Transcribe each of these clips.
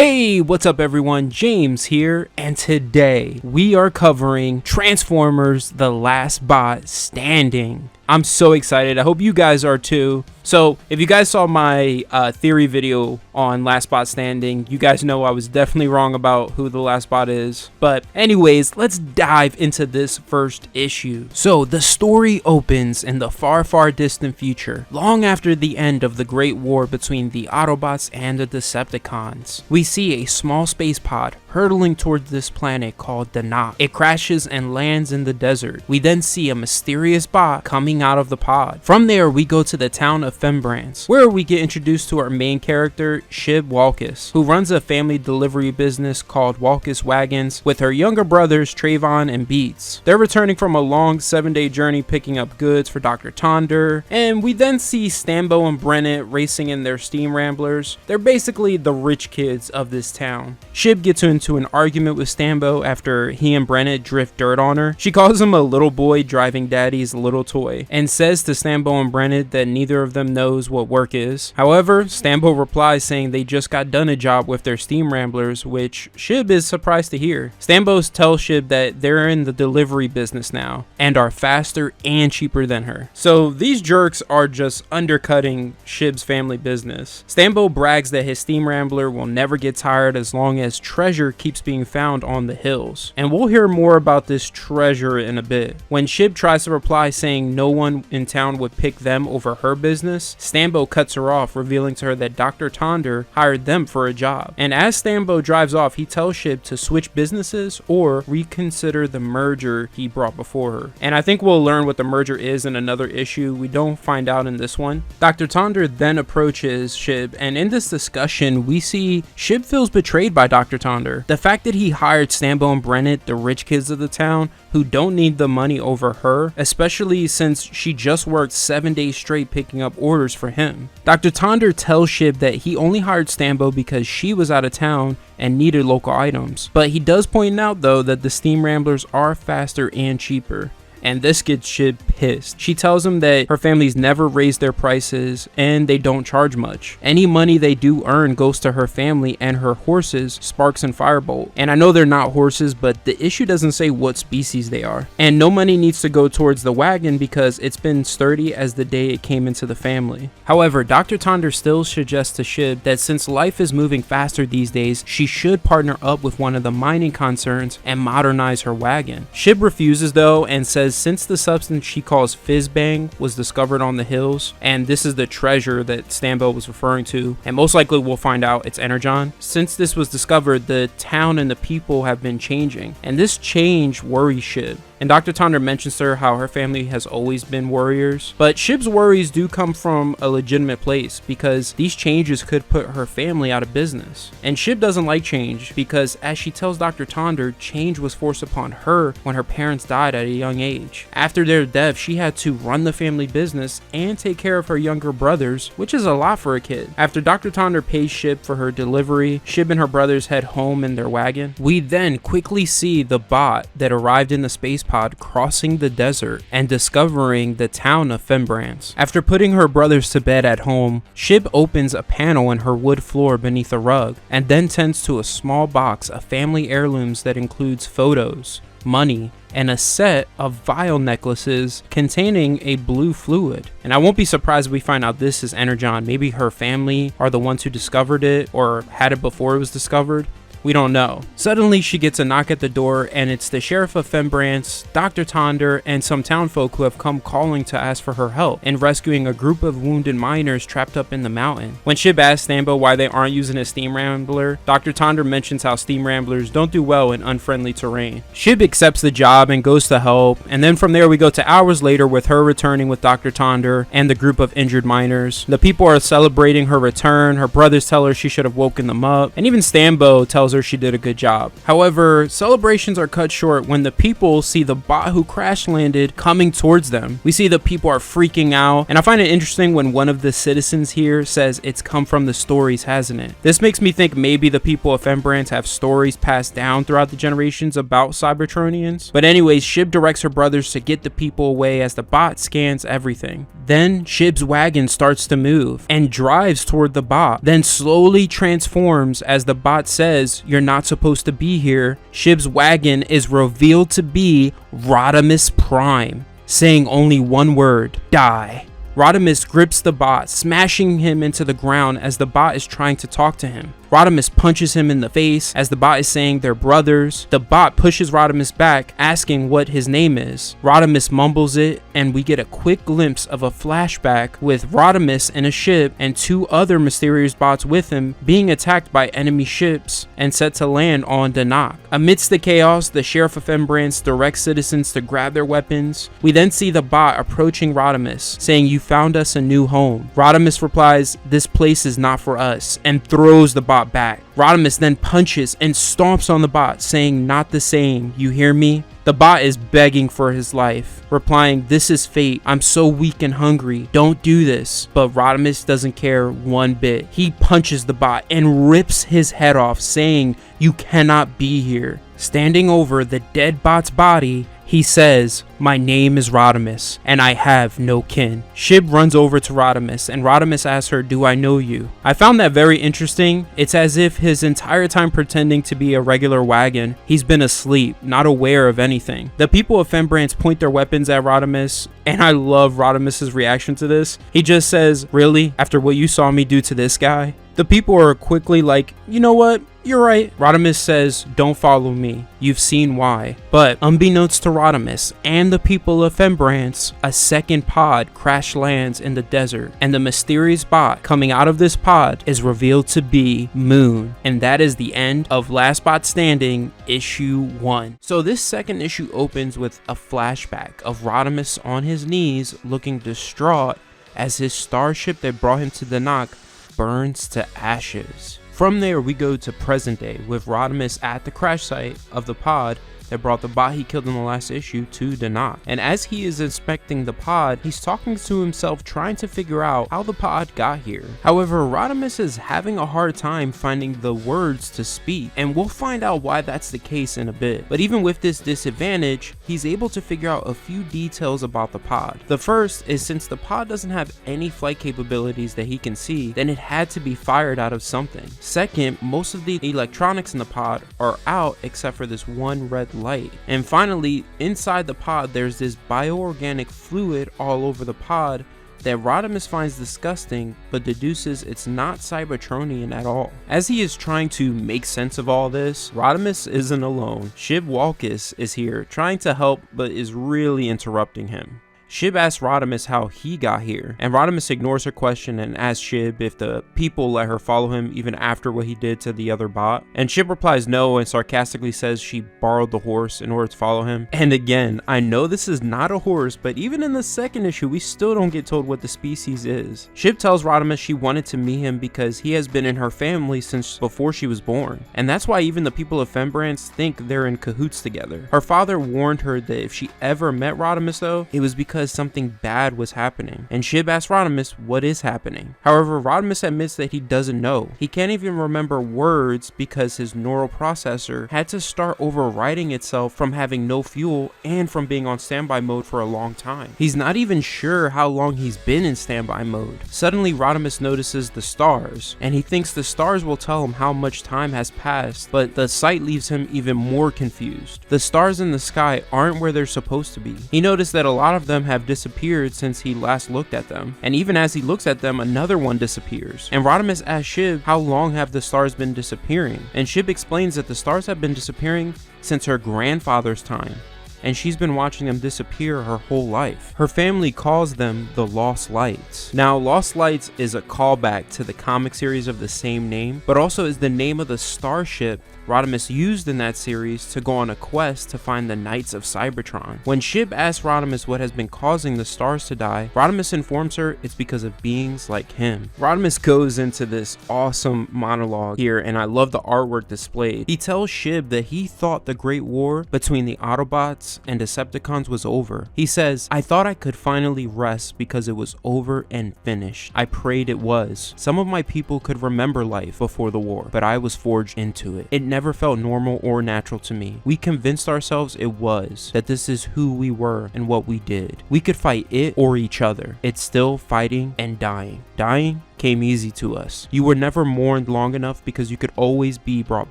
Hey, what's up everyone? James here, and today we are covering Transformers: The Last Bot Standing. I'm so excited. I hope you guys are too. So if you guys saw my theory video on Last Bot Standing, you guys know I was definitely wrong about who the last bot is. But anyways, let's dive into this first issue. So the story opens in the far, far distant future, long after the end of the Great War between the Autobots and the Decepticons. We see a small space pod hurtling towards this planet called Donnokt. It crashes and lands in the desert. We then see a mysterious bot coming out of the pod. From there, we go to the town of Fembrance, where we get introduced to our main character, Shib Walkus, who runs a family delivery business called Walkus Wagons with her younger brothers Trayvon and Beats. They're returning from a long 7-day journey picking up goods for Dr. Tonder, and we then see Stambo and Brennett racing in their steam ramblers. They're basically the rich kids of this town. Shib gets into an argument with Stambo after he and Brennett drift dirt on her. She calls him a little boy driving daddy's little toy, and says to Stambo and Brennett that neither of them knows what work is. However, Stambo replies saying they just got done a job with their steam ramblers, which Shib is surprised to hear. Stambo tells Shib that they're in the delivery business now and are faster and cheaper than her. So these jerks are just undercutting Shib's family business. Stambo brags that his steam rambler will never get tired as long as treasure keeps being found on the hills. And we'll hear more about this treasure in a bit. When Shib tries to reply saying no one in town would pick them over her business, Stambo cuts her off, revealing to her that Dr. Tonder hired them for a job. And as Stambo drives off, he tells Shib to switch businesses or reconsider the merger he brought before her. And I think we'll learn what the merger is in another issue. We don't find out in this one. Dr. Tonder then approaches Shib, and in this discussion, we see Shib feels betrayed by Dr. Tonder. The fact that he hired Stambo and Brennett, the rich kids of the town, who don't need the money over her, especially since she just worked 7 days straight picking up orders for him. Dr. Tonder tells Shib that he only hired Stambo because she was out of town and needed local items. But he does point out though that the steam ramblers are faster and cheaper. And this gets Shib pissed. She tells him that her family's never raised their prices and they don't charge much. Any money they do earn goes to her family and her horses, Sparks and Firebolt. And I know they're not horses, but the issue doesn't say what species they are. And no money needs to go towards the wagon because it's been sturdy as the day it came into the family. However, Dr. Tonder still suggests to Shib that since life is moving faster these days, she should partner up with one of the mining concerns and modernize her wagon. Shib refuses though and says since the substance she calls Fizzbang was discovered on the hills, and this is the treasure that Stambo was referring to, and most likely we'll find out it's Energon. Since this was discovered, the town and the people have been changing, and this change worries Shib. And Dr. Tonder mentions to her how her family has always been warriors. But Shib's worries do come from a legitimate place because these changes could put her family out of business. And Shib doesn't like change because, as she tells Dr. Tonder, change was forced upon her when her parents died at a young age. After their death, she had to run the family business and take care of her younger brothers, which is a lot for a kid. After Dr. Tonder pays Shib for her delivery, Shib and her brothers head home in their wagon. We then quickly see the bot that arrived in the space pod crossing the desert and discovering the town of Fembrance. After putting her brothers to bed at home, Shib opens a panel in her wood floor beneath a rug and then tends to a small box of family heirlooms that includes photos, money, and a set of vial necklaces containing a blue fluid. And I won't be surprised if we find out this is Energon. Maybe her family are the ones who discovered it or had it before it was discovered. We don't know. Suddenly she gets a knock at the door, and it's the sheriff of Fembrance, Dr. Tonder, and some townfolk who have come calling to ask for her help in rescuing a group of wounded miners trapped up in the mountain. When Shib asks Stambo why they aren't using a steam rambler, Dr. Tonder mentions how steam ramblers don't do well in unfriendly terrain. Shib accepts the job and goes to help, and then from there we go to hours later with her returning with Dr. Tonder and the group of injured miners. The people are celebrating her return. Her brothers tell her she should have woken them up, and even Stambo tells tells her she did a good job. However, celebrations are cut short when the people see the bot who crash landed coming towards them. We see the people are freaking out, and I find it interesting when one of the citizens here says it's come from the stories, hasn't it? This makes me think maybe the people of Fembrance have stories passed down throughout the generations about Cybertronians. But anyways, Shib directs her brothers to get the people away as the bot scans everything. Then Shib's wagon starts to move and drives toward the bot, then slowly transforms as the bot says, "You're not supposed to be here." Shib's wagon is revealed to be Rodimus Prime, saying only one word: die. Rodimus grips the bot, smashing him into the ground as the bot is trying to talk to him. Rodimus punches him in the face as the bot is saying they're brothers. The bot pushes Rodimus back, asking what his name is. Rodimus mumbles it, and we get a quick glimpse of a flashback with Rodimus in a ship and 2 other mysterious bots with him being attacked by enemy ships and set to land on Donnokt. Amidst the chaos, the Sheriff of Fembrance directs citizens to grab their weapons. We then see the bot approaching Rodimus, saying, "You found us a new home." Rodimus replies, "This place is not for us," and throws the bot back. Rodimus then punches and stomps on the bot, saying, "Not the same, you hear me?" The bot is begging for his life, replying, "This is fate. I'm so weak and hungry. Don't do this." But Rodimus doesn't care one bit. He punches the bot and rips his head off, saying, "You cannot be here." Standing over the dead bot's body, he says, "My name is Rodimus, and I have no kin." Shib runs over to Rodimus, and Rodimus asks her, "Do I know you?" I found that very interesting. It's as if his entire time pretending to be a regular wagon, he's been asleep, not aware of anything. The people of Fembrance point their weapons at Rodimus, and I love Rodimus's reaction to this. He just says, "Really? After what you saw me do to this guy?" The people are quickly like, "You know what? You're right." Rodimus says, "Don't follow me. You've seen why." But unbeknownst to Rodimus and the people of Fembrance, a second pod crash lands in the desert, and the mysterious bot coming out of this pod is revealed to be Moon. And that is the end of Last Bot Standing issue 1. So this second issue opens with a flashback of Rodimus on his knees looking distraught as his starship that brought him to Donnokt burns to ashes. From there, we go to present day with Rodimus at the crash site of the pod that brought the bot he killed in the last issue to Donnokt. And as he is inspecting the pod, he's talking to himself, trying to figure out how the pod got here. However, Rodimus is having a hard time finding the words to speak, and we'll find out why that's the case in a bit. But even with this disadvantage, he's able to figure out a few details about the pod. The first is, since the pod doesn't have any flight capabilities that he can see, then it had to be fired out of something. Second, most of the electronics in the pod are out except for this one red light. And finally, inside the pod, there's this bioorganic fluid all over the pod that Rodimus finds disgusting, but deduces it's not Cybertronian at all. As he is trying to make sense of all this, Rodimus isn't alone. Shib Walkus is here, trying to help, but is really interrupting him. Shib asks Rodimus how he got here, and Rodimus ignores her question and asks Shib if the people let her follow him even after what he did to the other bot. And Shib replies no and sarcastically says she borrowed the horse in order to follow him. And again, I know this is not a horse, but even in the second issue, we still don't get told what the species is. Shib tells Rodimus she wanted to meet him because he has been in her family since before she was born. And that's why even the people of Fembrance think they're in cahoots together. Her father warned her that if she ever met Rodimus though, it was because something bad was happening, and Shib asks Rodimus what is happening. However, Rodimus admits that he doesn't know. He can't even remember words because his neural processor had to start overwriting itself from having no fuel and from being on standby mode for a long time. He's not even sure how long he's been in standby mode. Suddenly, Rodimus notices the stars, and he thinks the stars will tell him how much time has passed, but the sight leaves him even more confused. The stars in the sky aren't where they're supposed to be. He noticed that a lot of them have disappeared since he last looked at them, and even as he looks at them, another one disappears. And Rodimus asks Shib how long have the stars been disappearing, and Shib explains that the stars have been disappearing since her grandfather's time, and she's been watching them disappear her whole life. Her family calls them the Lost Lights. Now, Lost Lights is a callback to the comic series of the same name, but also is the name of the starship Rodimus used in that series to go on a quest to find the Knights of Cybertron. When Shib asks Rodimus what has been causing the stars to die, Rodimus informs her it's because of beings like him. Rodimus goes into this awesome monologue here, and I love the artwork displayed. He tells Shib that he thought the Great War between the Autobots and Decepticons was over. He says, "I thought I could finally rest because it was over and finished. I prayed it was. Some of my people could remember life before the war, but I was forged into it. It never felt normal or natural to me. We convinced ourselves it was, that this is who we were and what we did. We could fight it or each other. It's still fighting and dying. Dying came easy to us. You were never mourned long enough because you could always be brought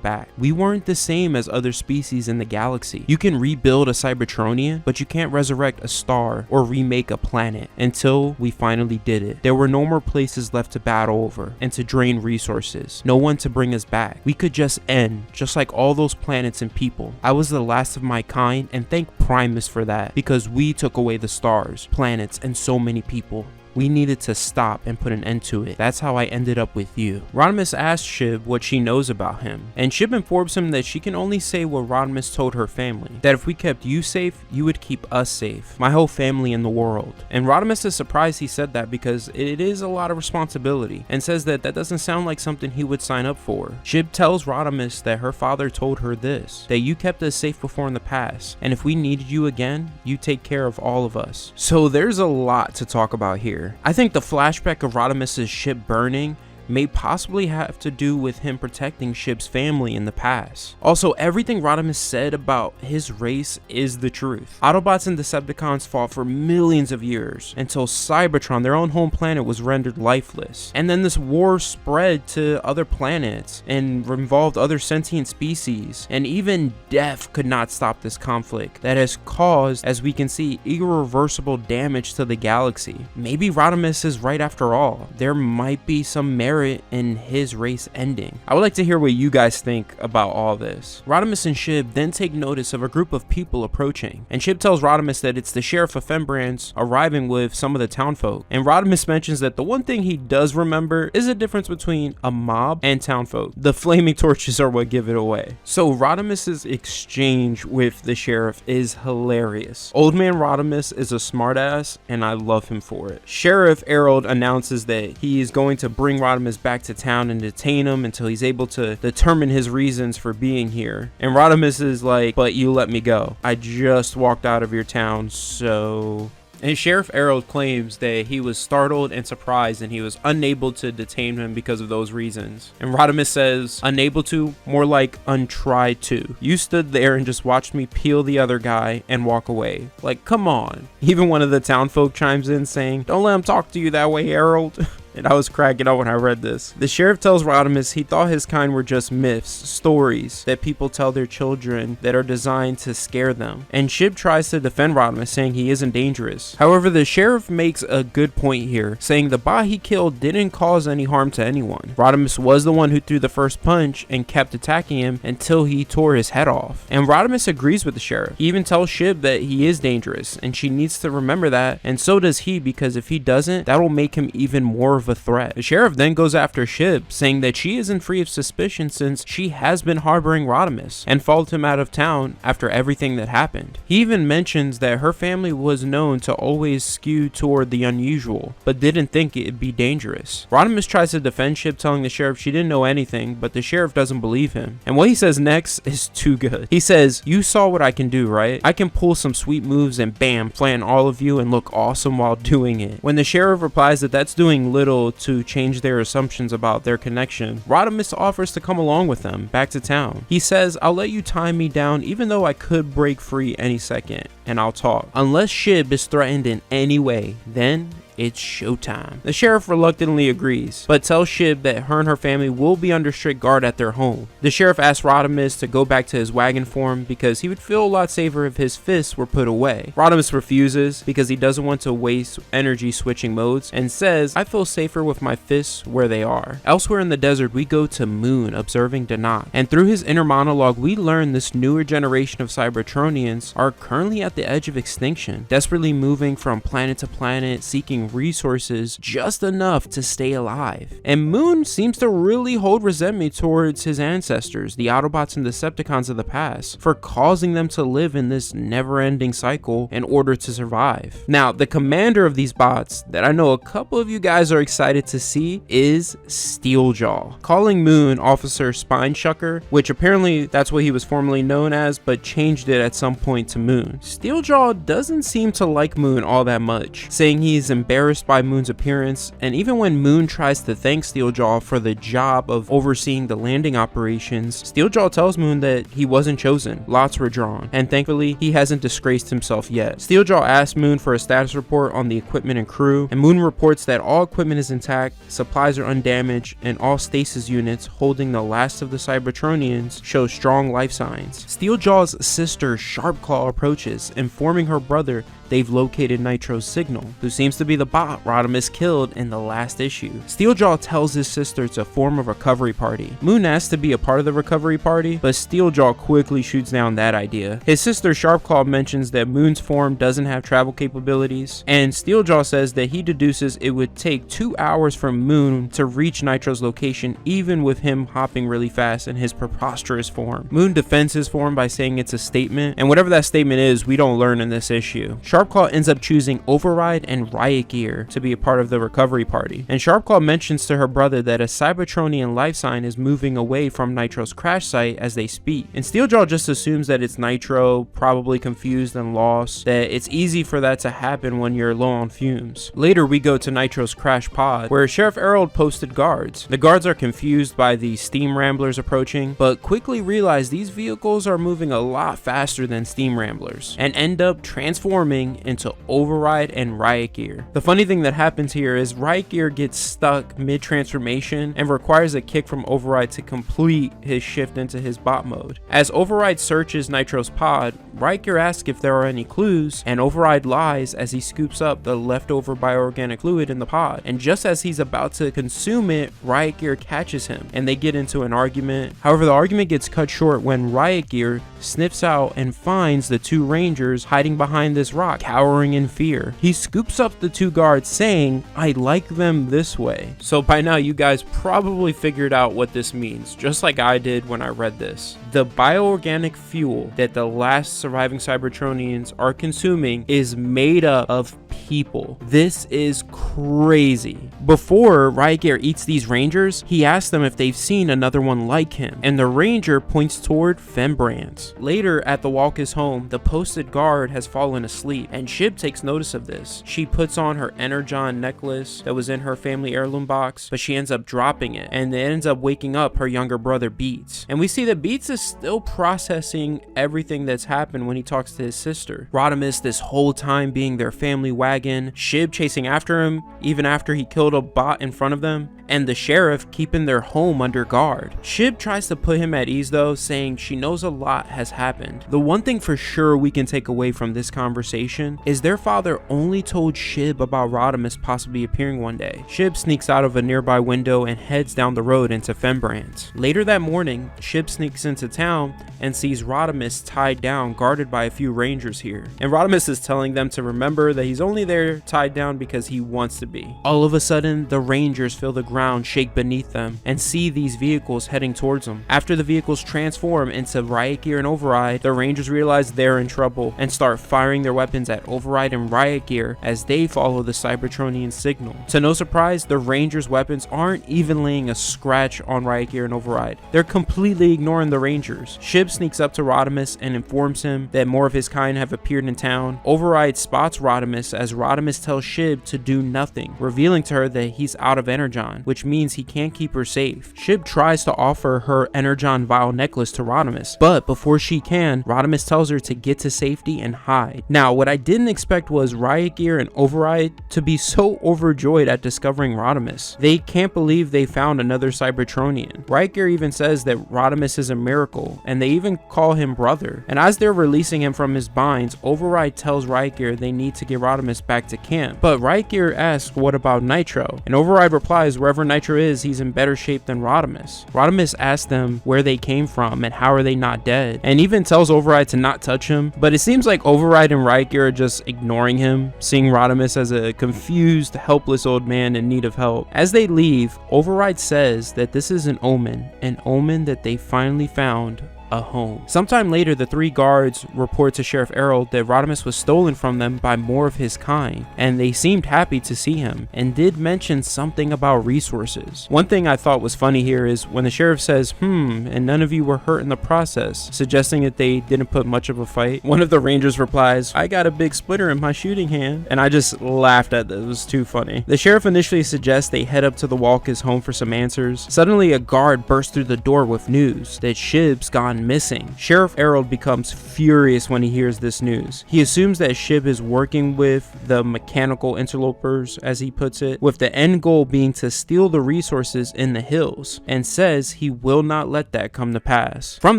back. We weren't the same as other species in the galaxy. You can rebuild a Cybertronian, but you can't resurrect a star or remake a planet until we finally did it. There were no more places left to battle over and to drain resources. No one to bring us back. We could just end, just like all those planets and people. I was the last of my kind, and thank Primus for that, because we took away the stars, planets, and so many people. We needed to stop and put an end to it. That's how I ended up with you." Rodimus asks Shib what she knows about him, and Shib informs him that she can only say what Rodimus told her family, that if we kept you safe, you would keep us safe, my whole family in the world. And Rodimus is surprised he said that because it is a lot of responsibility, and says that that doesn't sound like something he would sign up for. Shib tells Rodimus that her father told her this, that you kept us safe before in the past, and if we needed you again, you take care of all of us. So there's a lot to talk about here. I think the flashback of Rodimus's ship burning may possibly have to do with him protecting Shib's family in the past. Also, everything Rodimus said about his race is the truth. Autobots and Decepticons fought for millions of years until Cybertron, their own home planet, was rendered lifeless. And then this war spread to other planets and involved other sentient species. And even death could not stop this conflict that has caused, as we can see, irreversible damage to the galaxy. Maybe Rodimus is right after all. There might be some merit in his race ending. I would like to hear what you guys think about all this. Rodimus and Shib then take notice of a group of people approaching, and Shib tells Rodimus that it's the sheriff of Fembrands arriving with some of the townfolk. And Rodimus mentions that the one thing he does remember is a difference between a mob and townfolk. The flaming torches are what give it away. So Rodimus's exchange with the sheriff is hilarious. Old man Rodimus is a smartass, and I love him for it. Sheriff Harold announces that he is going to bring Rodimus back to town and detain him until he's able to determine his reasons for being here. And Rodimus is like, "But you let me go. I just walked out of your town, so..." And Sheriff Harold claims that he was startled and surprised and he was unable to detain him because of those reasons. And Rodimus says, "Unable to? More like untried to. You stood there and just watched me peel the other guy and walk away. Like, come on." Even one of the townfolk chimes in saying, "Don't let him talk to you that way, Harold." And I was cracking up when I read this. The sheriff tells Rodimus he thought his kind were just myths, stories that people tell their children that are designed to scare them. And Shib tries to defend Rodimus, saying he isn't dangerous. However, the sheriff makes a good point here, saying the bot he killed didn't cause any harm to anyone. Rodimus was the one who threw the first punch and kept attacking him until he tore his head off. And Rodimus agrees with the sheriff. He even tells Shib that he is dangerous and she needs to remember that, and so does he, because if he doesn't, that will make him even more of a threat. The sheriff then goes after Shib, saying that she isn't free of suspicion since she has been harboring Rodimus and followed him out of town after everything that happened. He even mentions that her family was known to always skew toward the unusual, but didn't think it'd be dangerous. Rodimus tries to defend Shib, telling the sheriff she didn't know anything, but the sheriff doesn't believe him. And what he says next is too good. He says, "You saw what I can do, right? I can pull some sweet moves and bam, flatten all of you and look awesome while doing it." When the sheriff replies that that's doing little to change their assumptions about their connection, Rodimus offers to come along with them back to town. He says, "I'll let you tie me down even though I could break free any second, and I'll talk. Unless Shib is threatened in any way, then it's showtime." The sheriff reluctantly agrees, but tells Shib that her and her family will be under strict guard at their home. The sheriff asks Rodimus to go back to his wagon form because he would feel a lot safer if his fists were put away. Rodimus refuses because he doesn't want to waste energy switching modes and says, "I feel safer with my fists where they are." Elsewhere in the desert, we go to Moon observing Donnokt, and through his inner monologue, we learn this newer generation of Cybertronians are currently at the edge of extinction, desperately moving from planet to planet, seeking resources just enough to stay alive. And Moon seems to really hold resentment towards his ancestors, the Autobots and Decepticons of the past, for causing them to live in this never-ending cycle in order to survive. Now, the commander of these bots that I know a couple of you guys are excited to see is Steeljaw, calling Moon Officer Spineshucker, which apparently that's what he was formerly known as, but changed it at some point to Moon. Steeljaw doesn't seem to like Moon all that much, saying he's embarrassed by Moon's appearance, and even when Moon tries to thank Steeljaw for the job of overseeing the landing operations, Steeljaw tells Moon that he wasn't chosen, lots were drawn, and thankfully he hasn't disgraced himself yet. Steeljaw asks Moon for a status report on the equipment and crew, and Moon reports that all equipment is intact, supplies are undamaged, and all stasis units holding the last of the Cybertronians show strong life signs. Steeljaw's sister Sharpclaw approaches, informing her brother they've located Nitro's signal, who seems to be the bot Rodimus killed in the last issue. Steeljaw tells his sister to form a recovery party. Moon asks to be a part of the recovery party, but Steeljaw quickly shoots down that idea. His sister Sharpclaw mentions that Moon's form doesn't have travel capabilities, and Steeljaw says that he deduces it would take 2 hours for Moon to reach Nitro's location, even with him hopping really fast in his preposterous form. Moon defends his form by saying it's a statement, and whatever that statement is, we don't learn in this issue. Sharpclaw ends up choosing Override and Riot Gear to be a part of the recovery party, and Sharpclaw mentions to her brother that a Cybertronian life sign is moving away from Nitro's crash site as they speak, and Steeljaw just assumes that it's Nitro, probably confused and lost, that it's easy for that to happen when you're low on fumes. Later we go to Nitro's crash pod, where Sheriff Errol posted guards. The guards are confused by the steam ramblers approaching, but quickly realize these vehicles are moving a lot faster than steam ramblers, and end up transforming into Override and Riot Gear. The funny thing that happens here is Riot Gear gets stuck mid-transformation and requires a kick from Override to complete his shift into his bot mode. As Override searches Nitro's pod, Riot Gear asks if there are any clues, and Override lies as he scoops up the leftover bioorganic fluid in the pod, and just as he's about to consume it, Riot Gear catches him, and they get into an argument. However, the argument gets cut short when Riot Gear sniffs out and finds the two Rangers hiding behind this rock, cowering in fear. He scoops up the two guards, saying, "I like them this way." So by now you guys probably figured out what this means, just like I did when I read this. The bioorganic fuel that the last surviving Cybertronians are consuming is made up of people. This is crazy. Before Riot Gear eats these Rangers, he asks them if they've seen another one like him, and the Ranger points toward Fembrance. Later at the Walker's home, the posted guard has fallen asleep, and Shib takes notice of this. She puts on her Energon necklace that was in her family heirloom box, but she ends up dropping it, and it ends up waking up her younger brother Beats. And we see that Beats is still processing everything that's happened when he talks to his sister. Rodimus this whole time being their family wagon, Shib chasing after him even after he killed a bot in front of them, and the sheriff keeping their home under guard. Shib tries to put him at ease though, saying she knows a lot has happened. The one thing for sure we can take away from this conversation is their father only told Shib about Rodimus possibly appearing one day. Shib sneaks out of a nearby window and heads down the road into Fembrance. Later that morning, Shib sneaks into town and sees Rodimus tied down, guarded by a few Rangers here. And Rodimus is telling them to remember that he's only there tied down because he wants to be. All of a sudden, the Rangers feel the ground shake beneath them and see these vehicles heading towards them. After the vehicles transform into Riot Gear and Override, the Rangers realize they're in trouble and start firing their weapons at Override and Riot Gear as they follow the Cybertronian signal. To no surprise, the Rangers' weapons aren't even laying a scratch on Riot Gear and Override. They're completely ignoring the Rangers. Shib sneaks up to Rodimus and informs him that more of his kind have appeared in town. Override spots Rodimus as Rodimus tells Shib to do nothing, revealing to her that he's out of Energon, which means he can't keep her safe. Shib tries to offer her Energon vial necklace to Rodimus, but before she can, Rodimus tells her to get to safety and hide. Now, what I didn't expect was Riot Gear and Override to be so overjoyed at discovering Rodimus. They can't believe they found another Cybertronian. Riot Gear even says that Rodimus is a miracle circle, and they even call him brother. And as they're releasing him from his binds, Override tells Riot Gear they need to get Rodimus back to camp. But Riot Gear asks what about Nitro, and Override replies wherever Nitro is, he's in better shape than Rodimus. Rodimus asks them where they came from and how are they not dead, and even tells Override to not touch him. But it seems like Override and Riot Gear are just ignoring him, seeing Rodimus as a confused, helpless old man in need of help. As they leave, Override says that this is an omen that they finally found a home. Sometime later, the three guards report to Sheriff Errol that Rodimus was stolen from them by more of his kind, and they seemed happy to see him and did mention something about resources. One thing I thought was funny here is when the sheriff says, and none of you were hurt in the process, suggesting that they didn't put much of a fight. One of the rangers replies, I got a big splitter in my shooting hand, and I just laughed at this. It was too funny. The sheriff initially suggests they head up to the Walker's home for some answers. Suddenly, a guard bursts through the door with news that Shib's gone missing. Sheriff Errol becomes furious when he hears this news. He assumes that Shib is working with the mechanical interlopers, as he puts it, with the end goal being to steal the resources in the hills, and says he will not let that come to pass. From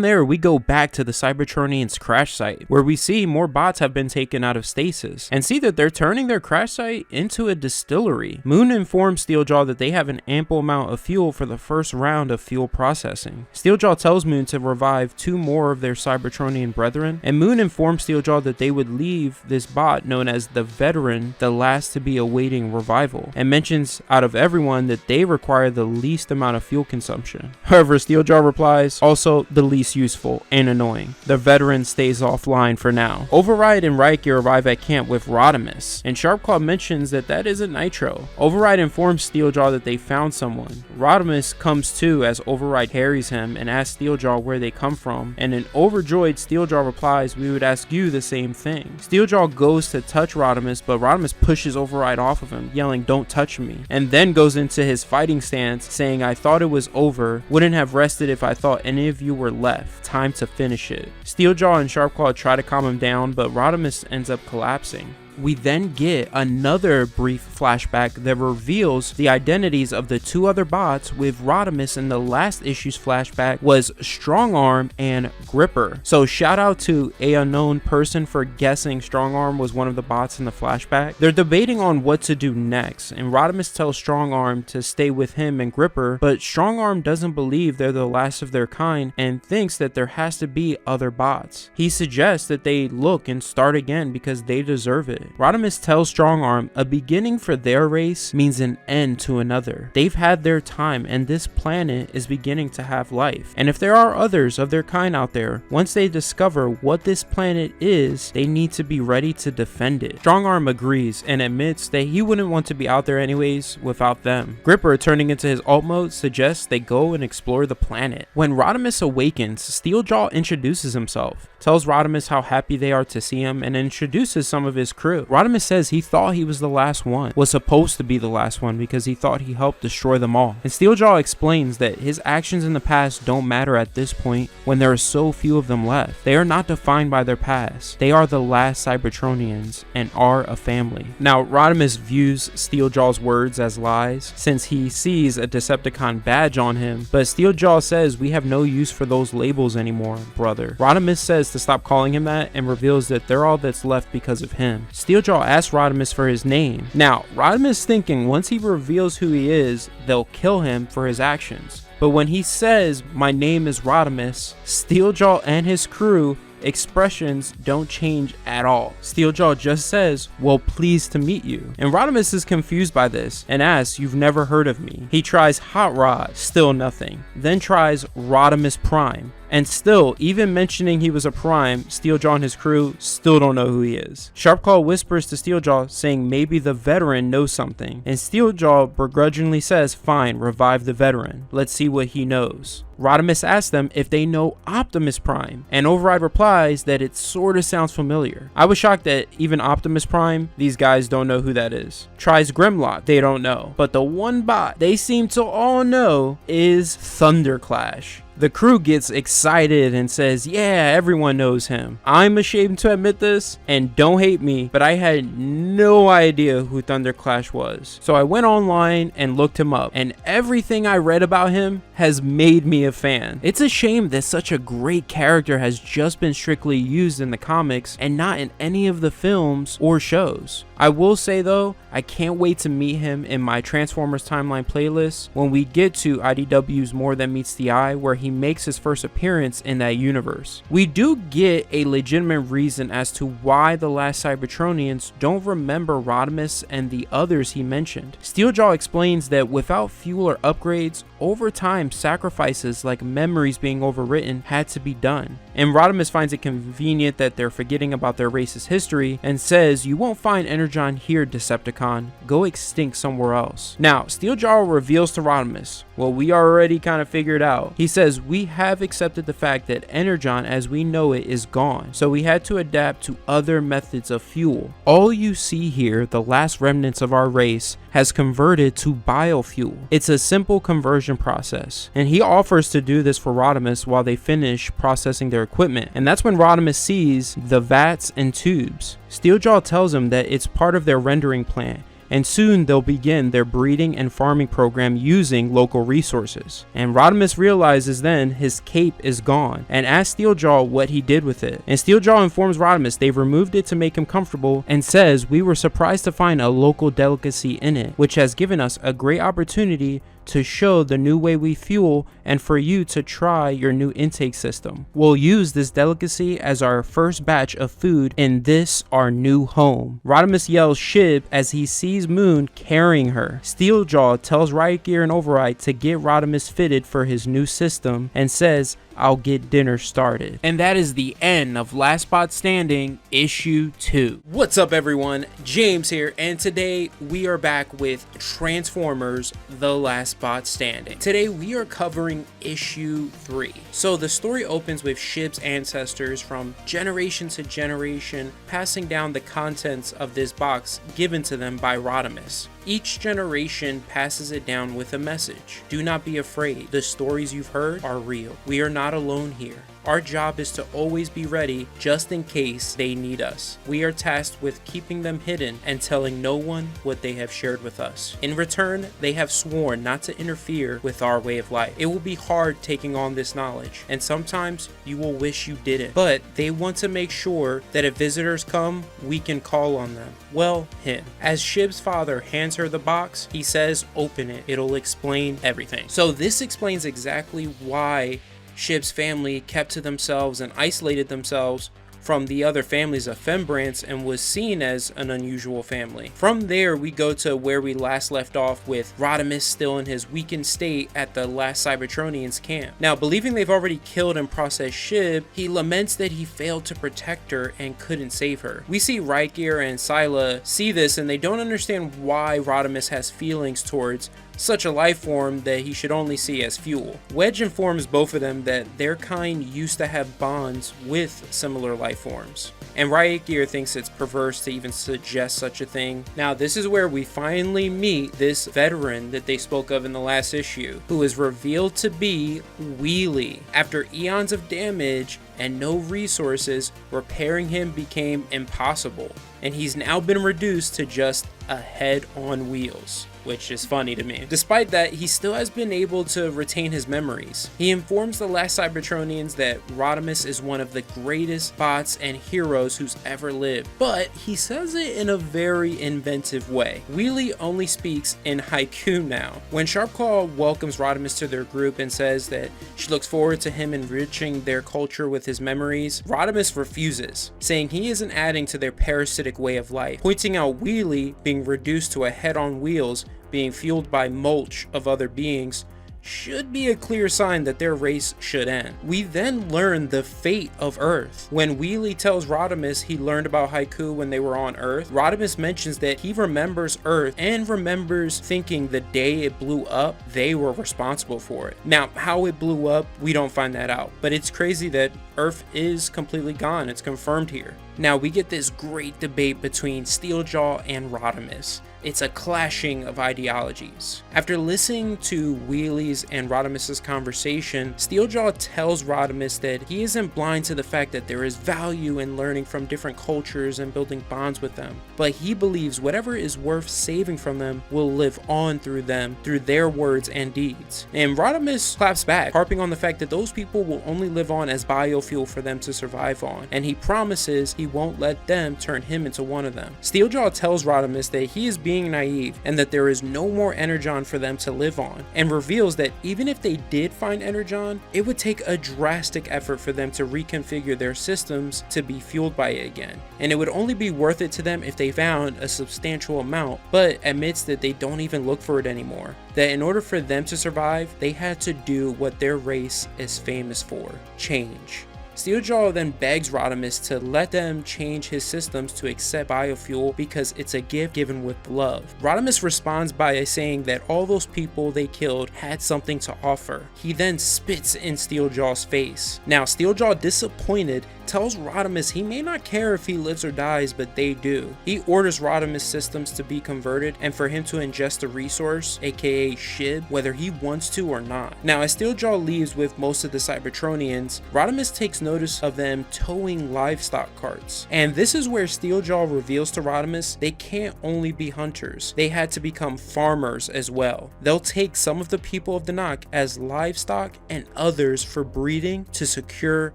there, we go back to the Cybertronians' crash site, where we see more bots have been taken out of stasis, and see that they're turning their crash site into a distillery. Moon informs Steeljaw that they have an ample amount of fuel for the first round of fuel processing. Steeljaw tells Moon to revive 2 more of their Cybertronian brethren, and Moon informs Steeljaw that they would leave this bot known as the Veteran the last to be awaiting revival, and mentions out of everyone that they require the least amount of fuel consumption. However, Steeljaw replies, also the least useful and annoying. The Veteran stays offline for now. Override and Riot Gear arrive at camp with Rodimus, and Sharpclaw mentions that that isn't Nitro. Override informs Steeljaw that they found someone. Rodimus comes to as Override carries him and asks Steeljaw where they come from, and an overjoyed Steeljaw replies, we would ask you the same thing. Steeljaw goes to touch Rodimus, but Rodimus pushes Override off of him, yelling, don't touch me, and then goes into his fighting stance, saying, I thought it was over, wouldn't have rested if I thought any of you were left, time to finish it. Steeljaw and Sharpclaw try to calm him down, but Rodimus ends up collapsing. We then get another brief flashback that reveals the identities of the 2 other bots, with Rodimus in the last issue's flashback was Strongarm and Gripper. So shout out to a unknown person for guessing Strongarm was one of the bots in the flashback. They're debating on what to do next, and Rodimus tells Strongarm to stay with him and Gripper, but Strongarm doesn't believe they're the last of their kind and thinks that there has to be other bots. He suggests that they look and start again because they deserve it. Rodimus tells Strongarm a beginning for their race means an end to another. They've had their time and this planet is beginning to have life. And if there are others of their kind out there, once they discover what this planet is, they need to be ready to defend it. Strongarm agrees and admits that he wouldn't want to be out there anyways without them. Gripper, turning into his alt mode, suggests they go and explore the planet. When Rodimus awakens, Steeljaw introduces himself, tells Rodimus how happy they are to see him, and introduces some of his crew. Rodimus says he thought he was the last one, was supposed to be the last one because he thought he helped destroy them all. And Steeljaw explains that his actions in the past don't matter at this point when there are so few of them left. They are not defined by their past. They are the last Cybertronians and are a family. Now, Rodimus views Steeljaw's words as lies since he sees a Decepticon badge on him, but Steeljaw says we have no use for those labels anymore, brother. Rodimus says to stop calling him that and reveals that they're all that's left because of him. Steeljaw asks Rodimus for his name. Now, Rodimus thinking once he reveals who he is, they'll kill him for his actions. But when he says, my name is Rodimus, Steeljaw and his crew expressions don't change at all. Steeljaw just says, well, pleased to meet you. And Rodimus is confused by this and asks, you've never heard of me. He tries Hot Rod, still nothing. Then tries Rodimus Prime. And still, even mentioning he was a Prime, Steeljaw and his crew still don't know who he is. Sharpclaw whispers to Steeljaw, saying maybe the Veteran knows something. And Steeljaw begrudgingly says, fine, revive the Veteran. Let's see what he knows. Rodimus asks them if they know Optimus Prime, and Override replies that it sorta sounds familiar. I was shocked that even Optimus Prime, these guys don't know who that is. Tries Grimlock, they don't know. But the one bot they seem to all know is Thunderclash. The crew gets excited and says, yeah, everyone knows him. I'm ashamed to admit this, and don't hate me, but I had no idea who Thunderclash was. So I went online and looked him up, and everything I read about him has made me a fan. It's a shame that such a great character has just been strictly used in the comics and not in any of the films or shows. I will say though, I can't wait to meet him in my Transformers Timeline playlist when we get to IDW's More Than Meets the Eye, where he makes his first appearance in that universe. We do get a legitimate reason as to why the last Cybertronians don't remember Rodimus and the others he mentioned. Steeljaw explains that without fuel or upgrades, over time sacrifices like memories being overwritten had to be done. And Rodimus finds it convenient that they're forgetting about their race's history and says, you won't find Energon here, Decepticon. Go extinct somewhere else. Now, Steeljaw reveals to Rodimus what we already kind of figured out. He says, we have accepted the fact that Energon as we know it is gone, so we had to adapt to other methods of fuel. All you see here, the last remnants of our race, has converted to biofuel. It's a simple conversion process, and he offers to do this for Rodimus while they finish processing their equipment. And that's when Rodimus sees the vats and tubes. Steeljaw tells him that it's part of their rendering plant, and soon they'll begin their breeding and farming program using local resources. And Rodimus realizes then his cape is gone and asks Steeljaw what he did with it. And Steeljaw informs Rodimus they've removed it to make him comfortable and says, we were surprised to find a local delicacy in it, which has given us a great opportunity to show the new way we fuel and for you to try your new intake system. We'll use this delicacy as our first batch of food in this, our new home. Rodimus yells Shib as he sees Moon carrying her. Steeljaw tells Riot Gear and Override to get Rodimus fitted for his new system and says, I'll get dinner started. And that is the end of Last Bot Standing issue 2. What's up everyone, James here, and today we are back with Transformers The Last Bot Standing. Today we are covering issue 3. So the story opens with Shib's ancestors from generation to generation passing down the contents of this box given to them by Rodimus. Each generation passes it down with a message. Do not be afraid. The stories you've heard are real. We are not alone here. Our job is to always be ready just in case they need us. We are tasked with keeping them hidden and telling no one what they have shared with us. In return, they have sworn not to interfere with our way of life. It will be hard taking on this knowledge, and sometimes you will wish you didn't, but they want to make sure that if visitors come, we can call on them. Well, him. As Shib's father hands her the box, he says, open it. It'll explain everything. So this explains exactly why Shib's family kept to themselves and isolated themselves from the other families of Fembrance and was seen as an unusual family. From there, we go to where we last left off with Rodimus still in his weakened state at the last Cybertronians camp. Now, believing they've already killed and processed Shib, he laments that he failed to protect her and couldn't save her. We see Riot Gear and Scylla see this and they don't understand why Rodimus has feelings towards such a life form that he should only see as fuel. Wedge informs both of them that their kind used to have bonds with similar life forms, and Riot Gear thinks it's perverse to even suggest such a thing. Now this is where we finally meet this veteran that they spoke of in the last issue, who is revealed to be Wheelie. After eons of damage and no resources, repairing him became impossible, and he's now been reduced to just a head on wheels, which is funny to me. Despite that, he still has been able to retain his memories. He informs the last Cybertronians that Rodimus is one of the greatest bots and heroes who's ever lived, but he says it in a very inventive way. Wheelie only speaks in haiku now. When Sharpclaw welcomes Rodimus to their group and says that she looks forward to him enriching their culture with his memories, Rodimus refuses, saying he isn't adding to their parasitic way of life, pointing out Wheelie being reduced to a head on wheels being fueled by mulch of other beings should be a clear sign that their race should end. We then learn the fate of Earth. When Wheelie tells Rodimus he learned about haiku when they were on Earth, Rodimus mentions that he remembers Earth and remembers thinking the day it blew up, they were responsible for it. Now, how it blew up, we don't find that out, but it's crazy that Earth is completely gone. It's confirmed here. Now we get this great debate between Steeljaw and Rodimus. It's a clashing of ideologies. After listening to Wheelie's and Rodimus's conversation, Steeljaw tells Rodimus that he isn't blind to the fact that there is value in learning from different cultures and building bonds with them, but he believes whatever is worth saving from them will live on through them, through their words and deeds. And Rodimus claps back, harping on the fact that those people will only live on as biofuel for them to survive on, and he promises he won't let them turn him into one of them. Steeljaw tells Rodimus that he is being naive and that there is no more energon for them to live on, and reveals that even if they did find energon, it would take a drastic effort for them to reconfigure their systems to be fueled by it again, and it would only be worth it to them if they found a substantial amount, but admits that they don't even look for it anymore. That in order for them to survive, they had to do what their race is famous for: change. Steeljaw then begs Rodimus to let them change his systems to accept biofuel because it's a gift given with love. Rodimus responds by saying that all those people they killed had something to offer. He then spits in Steeljaw's face. Now Steeljaw, disappointed, tells Rodimus he may not care if he lives or dies, but they do. He orders Rodimus' systems to be converted and for him to ingest the resource, aka SHIB, whether he wants to or not. Now as Steeljaw leaves with most of the Cybertronians, Rodimus takes notice of them towing livestock carts. And this is where Steeljaw reveals to Rodimus they can't only be hunters, they had to become farmers as well. They'll take some of the people of Donnokt as livestock and others for breeding to secure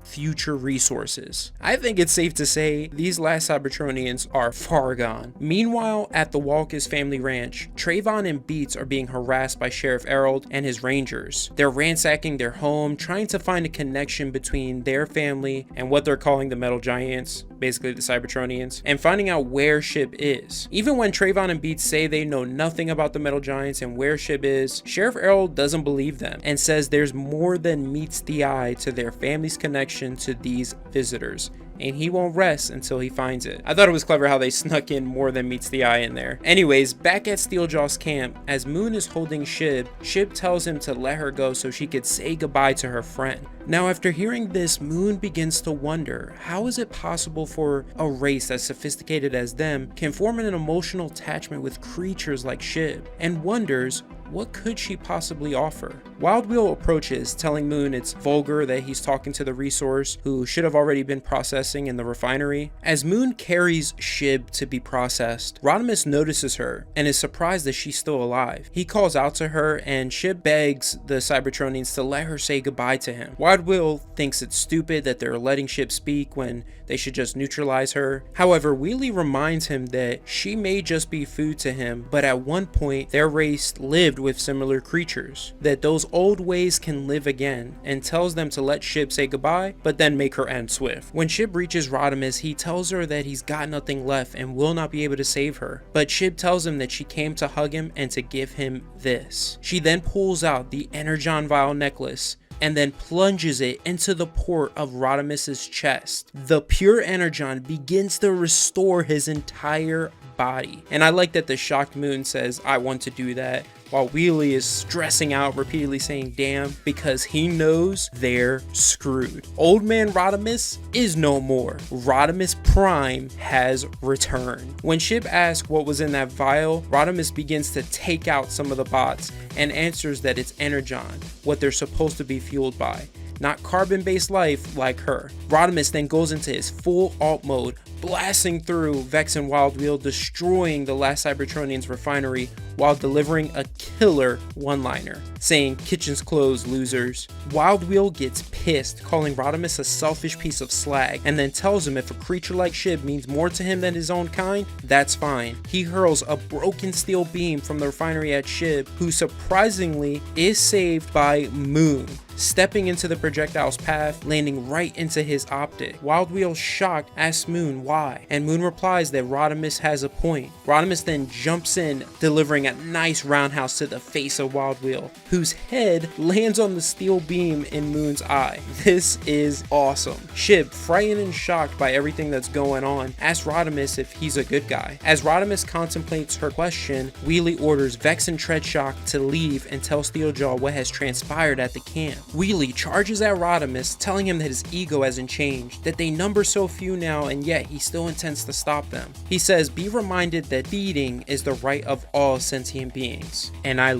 future resources. I think it's safe to say these last Cybertronians are far gone. Meanwhile, at the Walkus family ranch, Trayvon and Beats are being harassed by Sheriff Errol and his rangers. They're ransacking their home, trying to find a connection between their family and what they're calling the Metal Giants, basically the Cybertronians, and finding out where SHIB is. Even when Trayvon and Beats say they know nothing about the Metal Giants and where SHIB is, Sheriff Errol doesn't believe them and says there's more than meets the eye to their family's connection to these visitors, and he won't rest until he finds it. I thought it was clever how they snuck in more than meets the eye in there. Anyways, back at Steeljaw's camp, as Moon is holding SHIB, SHIB tells him to let her go so she could say goodbye to her friend. Now after hearing this, Moon begins to wonder, how is it possible for a race as sophisticated as them can form an emotional attachment with creatures like SHIB, and wonders, what could she possibly offer? Wild Wheel approaches, telling Moon it's vulgar that he's talking to the resource who should have already been processing in the refinery. As Moon carries SHIB to be processed, Rodimus notices her and is surprised that she's still alive. He calls out to her and SHIB begs the Cybertronians to let her say goodbye to him. Wild Wheel thinks it's stupid that they're letting SHIB speak when they should just neutralize her. However, Wheelie reminds him that she may just be food to him, but at one point their race lived with similar creatures, that those old ways can live again, and tells them to let SHIB say goodbye, but then make her end swift. When SHIB reaches Rodimus, he tells her that he's got nothing left and will not be able to save her, but SHIB tells him that she came to hug him and to give him this. She then pulls out the Energon Vial necklace and then plunges it into the port of Rodimus's chest. The pure Energon begins to restore his entire body. And I like that the shocked Moon says, "I want to do that," while Wheelie is stressing out, repeatedly saying damn, because he knows they're screwed. Old man Rodimus is no more. Rodimus Prime has returned. When SHIB asks what was in that vial, Rodimus begins to take out some of the bots and answers that it's Energon, what they're supposed to be fueled by, not carbon-based life like her. Rodimus then goes into his full alt mode, blasting through Vex and Wild Wheel, destroying the last Cybertronian's refinery while delivering a killer one-liner, saying kitchen's closed, losers. Wild Wheel gets pissed, calling Rodimus a selfish piece of slag, and then tells him if a creature like SHIB means more to him than his own kind, that's fine. He hurls a broken steel beam from the refinery at SHIB, who surprisingly is saved by Moon, stepping into the projectile's path, landing right into his optic. Wild Wheel, shocked, asks Moon why, and Moon replies that Rodimus has a point. Rodimus then jumps in, delivering a nice roundhouse to the face of Wild Wheel, whose head lands on the steel beam in Moon's eye. This is awesome. SHIB, frightened and shocked by everything that's going on, asks Rodimus if he's a good guy. As Rodimus contemplates her question, Wheelie orders Vex and Treadshock to leave and tell Steeljaw what has transpired at the camp. Wheelie charges at Rodimus, telling him that his ego hasn't changed, that they number so few now and yet he still intends to stop them. He says, be reminded that feeding is the right of all sentient beings. And I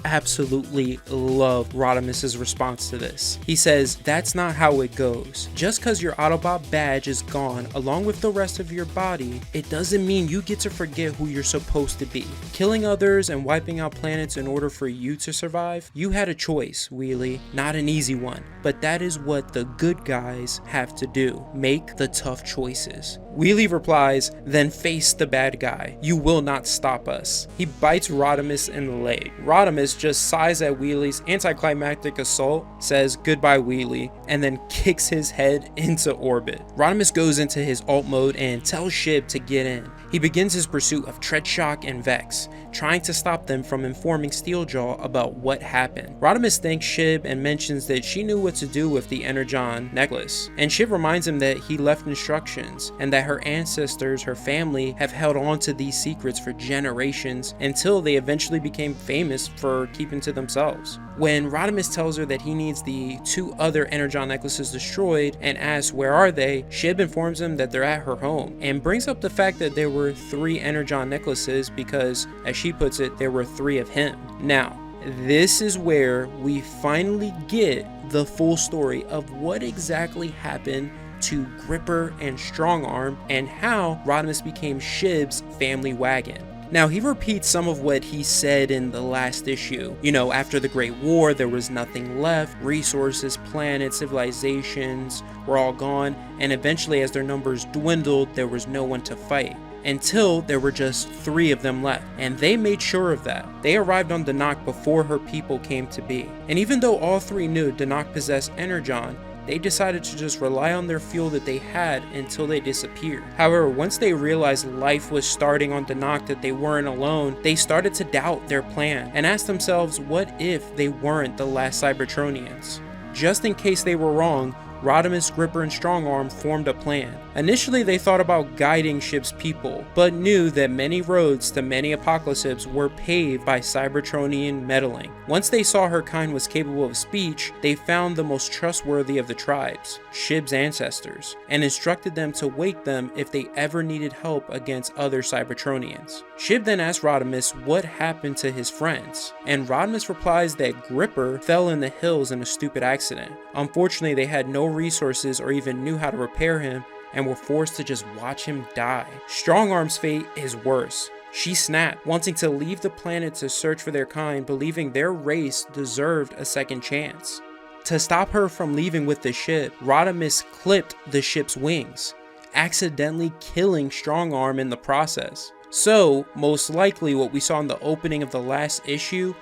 absolutely love Rodimus's response to this. He says, that's not how it goes. Just cause your Autobot badge is gone along with the rest of your body, it doesn't mean you get to forget who you're supposed to be. Killing others and wiping out planets in order for you to survive, you had a choice, Wheelie. Not an easy one, but that is what the good guys have to do. Make the tough choices. Wheelie replies, then face the bad guy. You will not stop us. He bites Rodimus in the leg. Rodimus just sighs at Wheelie's anticlimactic assault, says goodbye Wheelie, and then kicks his head into orbit. Rodimus goes into his alt mode and tells Shib to get in. He begins his pursuit of Treadshock and Vex, trying to stop them from informing Steeljaw about what happened. Rodimus thanks Shib and mentions that she knew what to do with the Energon necklace, and Shib reminds him that he left instructions and that her ancestors, her family, have held on to these secrets for generations until they eventually became famous for keeping to themselves. When Rodimus tells her that he needs the 2 other Energon necklaces destroyed and asks where are they, Shib informs him that they're at her home and brings up the fact that there were 3 Energon necklaces because, as she puts it, there were 3 of him. Now, this is where we finally get the full story of what exactly happened to Gripper and Strongarm and how Rodimus became Shib's family wagon. Now, he repeats some of what he said in the last issue. You know, after the Great War, there was nothing left. Resources, planets, civilizations were all gone. And eventually, as their numbers dwindled, there was no one to fight. Until there were just 3 of them left. And they made sure of that. They arrived on Donnokt before her people came to be. And even though all 3 knew Donnokt possessed Energon, they decided to just rely on their fuel that they had until they disappeared. However, once they realized life was starting on Donnokt, that they weren't alone, they started to doubt their plan and asked themselves, what if they weren't the last Cybertronians? Just in case they were wrong, Rodimus, Gripper, and Strongarm formed a plan. Initially, they thought about guiding Shib's people, but knew that many roads to many apocalypses were paved by Cybertronian meddling. Once they saw her kind was capable of speech, they found the most trustworthy of the tribes, Shib's ancestors, and instructed them to wake them if they ever needed help against other Cybertronians. Shib then asked Rodimus what happened to his friends, and Rodimus replies that Gripper fell in the hills in a stupid accident. Unfortunately, they had no resources or even knew how to repair him and were forced to just watch him die. Strongarm's fate is worse. She snapped, wanting to leave the planet to search for their kind, believing their race deserved a second chance. To stop her from leaving with the ship, Rodimus clipped the ship's wings, accidentally killing Strongarm in the process. So, most likely what we saw in the opening of the last issue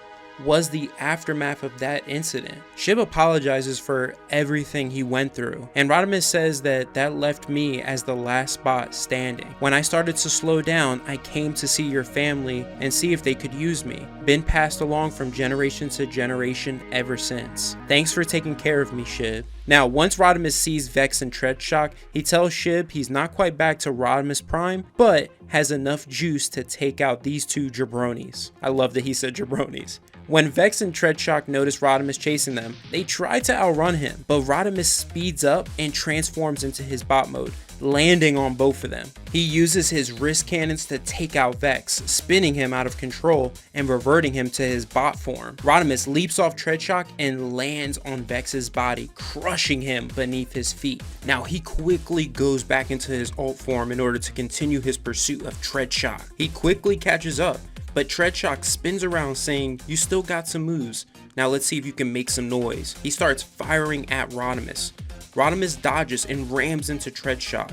was the aftermath of that incident. Shib apologizes for everything he went through, and Rodimus says that left me as the last bot standing. When I started to slow down, I came to see your family and see if they could use me. Been passed along from generation to generation ever since. Thanks for taking care of me, Shib. Now, once Rodimus sees Vex and Treadshock, he tells Shib he's not quite back to Rodimus Prime, but has enough juice to take out these 2 jabronis. I love that he said jabronis. When Vex and Treadshock notice Rodimus chasing them, they try to outrun him, but Rodimus speeds up and transforms into his bot mode, landing on both of them. He uses his wrist cannons to take out Vex, spinning him out of control and reverting him to his bot form. Rodimus leaps off Treadshock and lands on Vex's body, crushing him beneath his feet. Now he quickly goes back into his alt form in order to continue his pursuit of Treadshock. He quickly catches up, but Treadshock spins around saying, "You still got some moves. Now let's see if you can make some noise." He starts firing at Rodimus. Rodimus dodges and rams into Treadshock.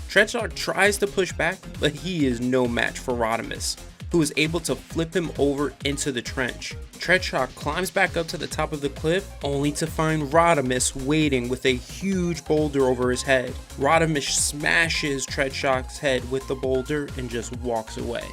Treadshock tries to push back, but he is no match for Rodimus, who is able to flip him over into the trench. Treadshock climbs back up to the top of the cliff, only to find Rodimus waiting with a huge boulder over his head. Rodimus smashes Treadshock's head with the boulder and just walks away.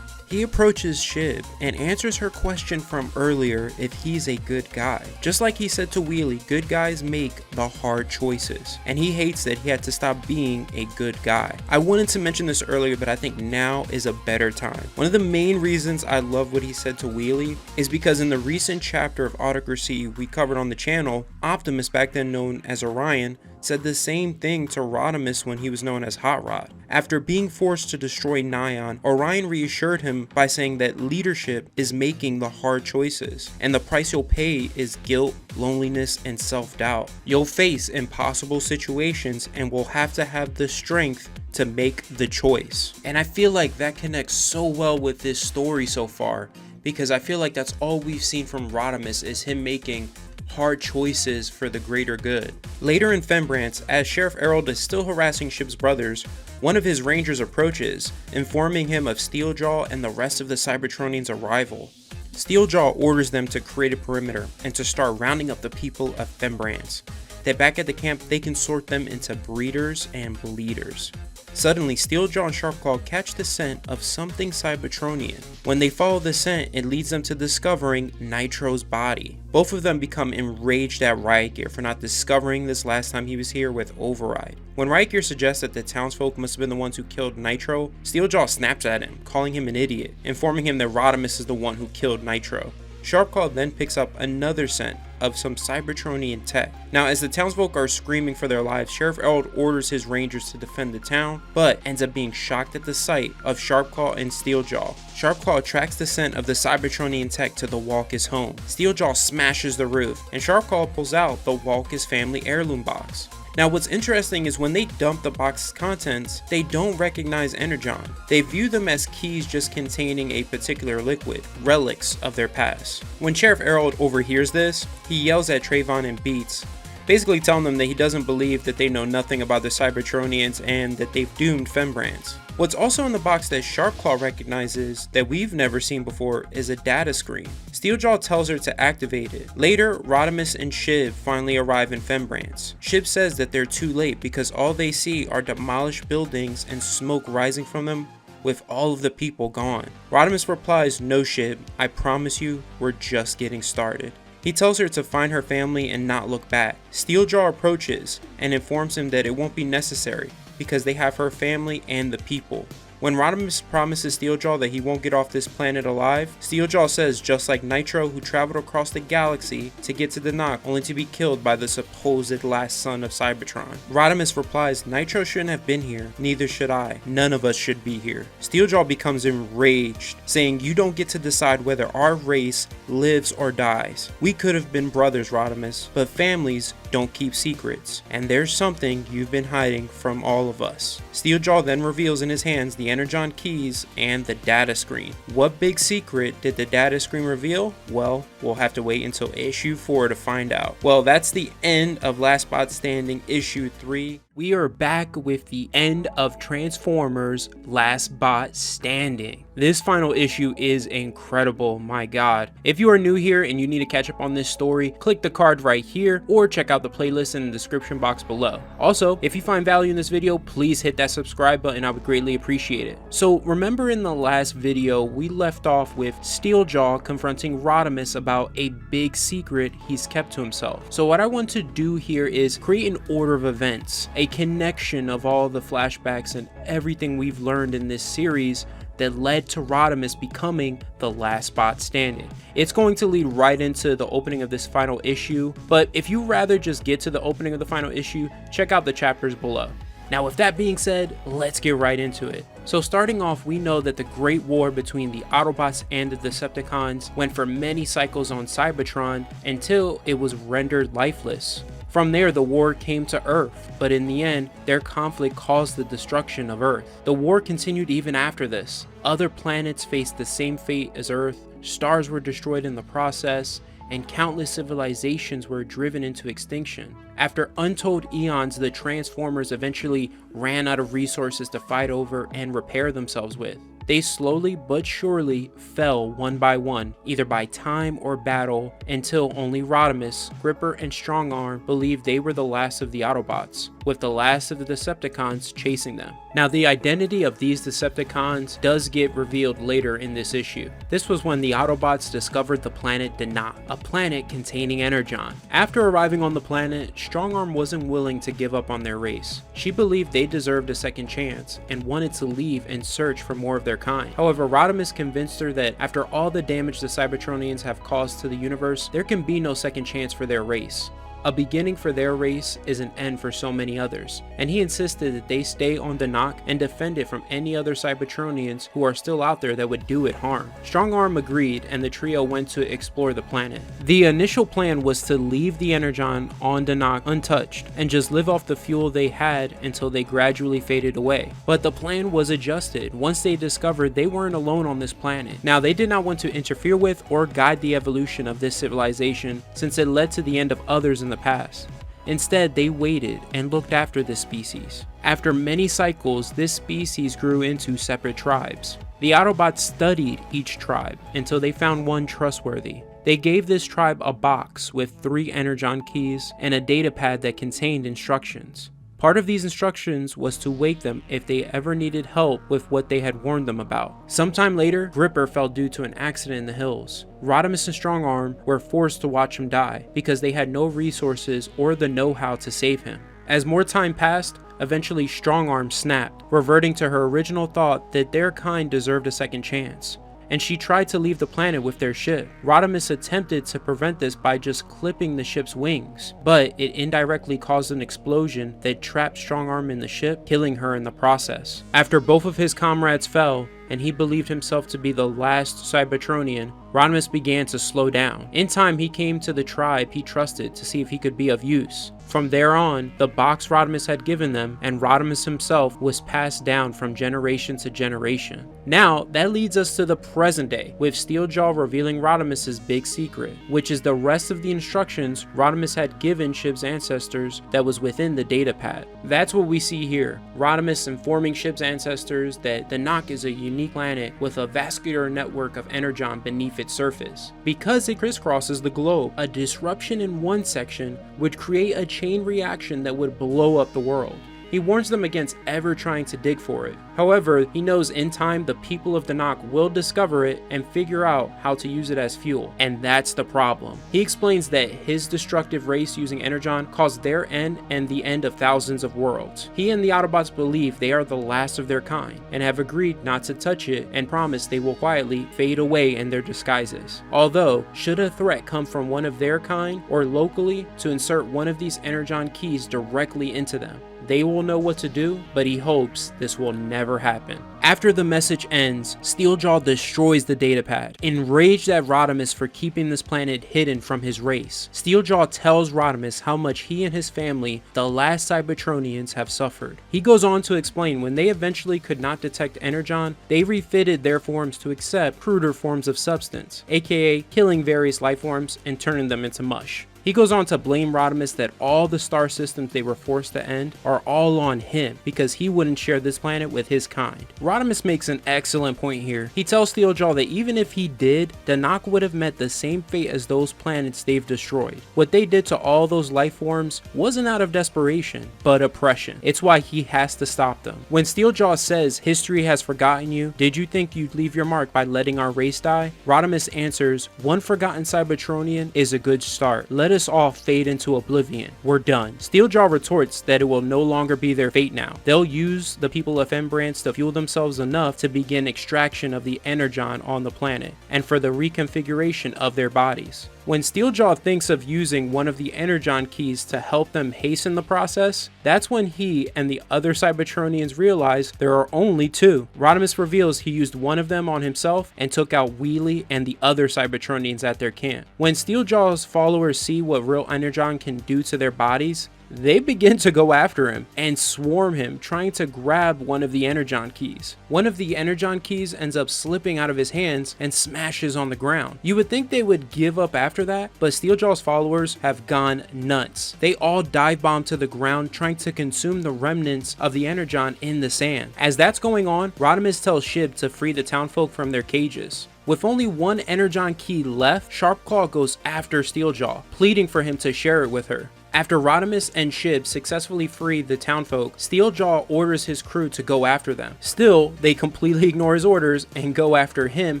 He approaches Shib and answers her question from earlier if he's a good guy. Just like he said to Wheelie, good guys make the hard choices, and he hates that he had to stop being a good guy. I wanted to mention this earlier, but I think now is a better time. One of the main reasons I love what he said to Wheelie is because in the recent chapter of Autocracy we covered on the channel, Optimus, back then known as Orion, said the same thing to Rodimus when he was known as Hot Rod. After being forced to destroy Nyan, Orion reassured him by saying that leadership is making the hard choices, and the price you'll pay is guilt, loneliness, and self-doubt. You'll face impossible situations and will have to have the strength to make the choice. And I feel like that connects so well with this story so far, because I feel like that's all we've seen from Rodimus is him making hard choices for the greater good. Later in Fembrance, as Sheriff Errol is still harassing Shib's brothers, one of his rangers approaches, informing him of Steeljaw and the rest of the Cybertronians' arrival. Steeljaw orders them to create a perimeter and to start rounding up the people of Fembrance. That back at the camp they can sort them into breeders and bleeders. Suddenly, Steeljaw and Sharpclaw catch the scent of something Cybertronian. When they follow the scent, it leads them to discovering Nitro's body. Both of them become enraged at Riot Gear for not discovering this last time he was here with Override. When Riot Gear suggests that the townsfolk must have been the ones who killed Nitro, Steeljaw snaps at him, calling him an idiot, informing him that Rodimus is the one who killed Nitro. Sharpclaw then picks up another scent of some Cybertronian tech. Now, as the townsfolk are screaming for their lives, Sheriff Errol orders his rangers to defend the town, but ends up being shocked at the sight of Sharpclaw and Steeljaw. Sharpclaw tracks the scent of the Cybertronian tech to the Walkus home. Steeljaw smashes the roof, and Sharpclaw pulls out the Walkus family heirloom box. Now, what's interesting is when they dump the box's contents, they don't recognize Energon. They view them as keys just containing a particular liquid, relics of their past. When Sheriff Errol overhears this, he yells at Trayvon and Beats, basically telling them that he doesn't believe that they know nothing about the Cybertronians and that they've doomed Fembrance. What's also in the box that Sharpclaw recognizes that we've never seen before is a data screen. Steeljaw tells her to activate it. Later, Rodimus and Shib finally arrive in Fembrance. Shib says that they're too late because all they see are demolished buildings and smoke rising from them with all of the people gone. Rodimus replies, "No, Shib, I promise you, we're just getting started." He tells her to find her family and not look back. Steeljaw approaches and informs him that it won't be necessary because they have her family and the people. When Rodimus promises Steeljaw that he won't get off this planet alive, Steeljaw says just like Nitro, who traveled across the galaxy to get to Donnokt only to be killed by the supposed last son of Cybertron. Rodimus replies, "Nitro shouldn't have been here, neither should I. None of us should be here." Steeljaw becomes enraged, saying, "You don't get to decide whether our race lives or dies. We could have been brothers, Rodimus, but families don't keep secrets, and there's something you've been hiding from all of us." Steeljaw then reveals in his hands the Energon keys and the data screen. What big secret did the data screen reveal? Well, we'll have to wait until issue 4 to find out. Well, that's the end of Last Bot Standing issue 3. We are back with the end of Transformers Last Bot Standing. This final issue is incredible, my god. If you are new here and you need to catch up on this story, click the card right here or check out the playlist in the description box below. Also, if you find value in this video, please hit that subscribe button, I would greatly appreciate it. So remember in the last video, we left off with Steeljaw confronting Rodimus about a big secret he's kept to himself. So what I want to do here is create an order of events, a connection of all the flashbacks and everything we've learned in this series that led to Rodimus becoming the last bot standing. It's going to lead right into the opening of this final issue, but if you rather just get to the opening of the final issue, check out the chapters below. Now with that being said, let's get right into it. So starting off, we know that the Great War between the Autobots and the Decepticons went for many cycles on Cybertron until it was rendered lifeless. From there, the war came to Earth, but in the end, their conflict caused the destruction of Earth. The war continued even after this. Other planets faced the same fate as Earth, stars were destroyed in the process, and countless civilizations were driven into extinction. After untold eons, the Transformers eventually ran out of resources to fight over and repair themselves with. They slowly but surely fell one by one, either by time or battle, until only Rodimus, Gripper, and Strongarm believed they were the last of the Autobots, with the last of the Decepticons chasing them. Now, the identity of these Decepticons does get revealed later in this issue. This was when the Autobots discovered the planet Donnokt, a planet containing Energon. After arriving on the planet, Strongarm wasn't willing to give up on their race. She believed they deserved a second chance and wanted to leave and search for more of their kind. However, Rodimus convinced her that after all the damage the Cybertronians have caused to the universe, there can be no second chance for their race. A beginning for their race is an end for so many others, and he insisted that they stay on Donnokt and defend it from any other Cybertronians who are still out there that would do it harm. Strongarm agreed, and the trio went to explore the planet. The initial plan was to leave the Energon on Donnokt untouched and just live off the fuel they had until they gradually faded away. But the plan was adjusted once they discovered they weren't alone on this planet. Now, they did not want to interfere with or guide the evolution of this civilization, since it led to the end of others in the past. Instead, they waited and looked after this species. After many cycles, this species grew into separate tribes. The Autobots studied each tribe until they found one trustworthy. They gave this tribe a box with 3 Energon keys and a data pad that contained instructions. Part of these instructions was to wake them if they ever needed help with what they had warned them about. Sometime later, Gripper fell due to an accident in the hills. Rodimus and Strongarm were forced to watch him die because they had no resources or the know-how to save him. As more time passed, eventually Strongarm snapped, reverting to her original thought that their kind deserved a second chance, and she tried to leave the planet with their ship. Rodimus attempted to prevent this by just clipping the ship's wings, but it indirectly caused an explosion that trapped Strongarm in the ship, killing her in the process. After both of his comrades fell, and he believed himself to be the last Cybertronian, Rodimus began to slow down. In time, he came to the tribe he trusted to see if he could be of use. From there on, the box Rodimus had given them and Rodimus himself was passed down from generation to generation. Now, that leads us to the present day, with Steeljaw revealing Rodimus's big secret, which is the rest of the instructions Rodimus had given Shiv's ancestors that was within the data pad. That's what we see here, Rodimus informing Shiv's ancestors that Donnokt is a unique planet with a vascular network of energon beneath its surface. Because it crisscrosses the globe, a disruption in one section would create a chain reaction that would blow up the world. He warns them against ever trying to dig for it. However, he knows in time the people of Donnokt will discover it and figure out how to use it as fuel, and that's the problem. He explains that his destructive race using Energon caused their end and the end of thousands of worlds. He and the Autobots believe they are the last of their kind and have agreed not to touch it and promise they will quietly fade away in their disguises. Although, should a threat come from one of their kind or locally, to insert one of these Energon keys directly into them. They will know what to do, but he hopes this will never happen. After the message ends, Steeljaw destroys the datapad, enraged at Rodimus for keeping this planet hidden from his race. Steeljaw tells Rodimus how much he and his family, the last Cybertronians, have suffered. He goes on to explain when they eventually could not detect Energon, they refitted their forms to accept cruder forms of substance, aka killing various life forms and turning them into mush. He goes on to blame Rodimus that all the star systems they were forced to end are all on him because he wouldn't share this planet with his kind. Rodimus makes an excellent point here. He tells Steeljaw that even if he did, Donnokt would have met the same fate as those planets they've destroyed. What they did to all those life forms wasn't out of desperation, but oppression. It's why he has to stop them. When Steeljaw says, "History has forgotten you, did you think you'd leave your mark by letting our race die?" Rodimus answers, "One forgotten Cybertronian is a good start. Let us all fade into oblivion. We're done." Steeljaw retorts that it will no longer be their fate now. They'll use the people of Embrance to fuel themselves enough to begin extraction of the energon on the planet, and for the reconfiguration of their bodies. When Steeljaw thinks of using one of the Energon keys to help them hasten the process, that's when he and the other Cybertronians realize there are only 2. Rodimus reveals he used one of them on himself and took out Wheelie and the other Cybertronians at their camp. When Steeljaw's followers see what real Energon can do to their bodies, they begin to go after him and swarm him, trying to grab one of the Energon keys. One of the Energon keys ends up slipping out of his hands and smashes on the ground. You would think they would give up after that, but Steeljaw's followers have gone nuts. They all dive bomb to the ground, trying to consume the remnants of the Energon in the sand. As that's going on, Rodimus tells Shib to free the townfolk from their cages. With only one Energon key left, Sharpclaw goes after Steeljaw, pleading for him to share it with her. After Rodimus and Shib successfully free the townfolk, Steeljaw orders his crew to go after them. Still, they completely ignore his orders and go after him,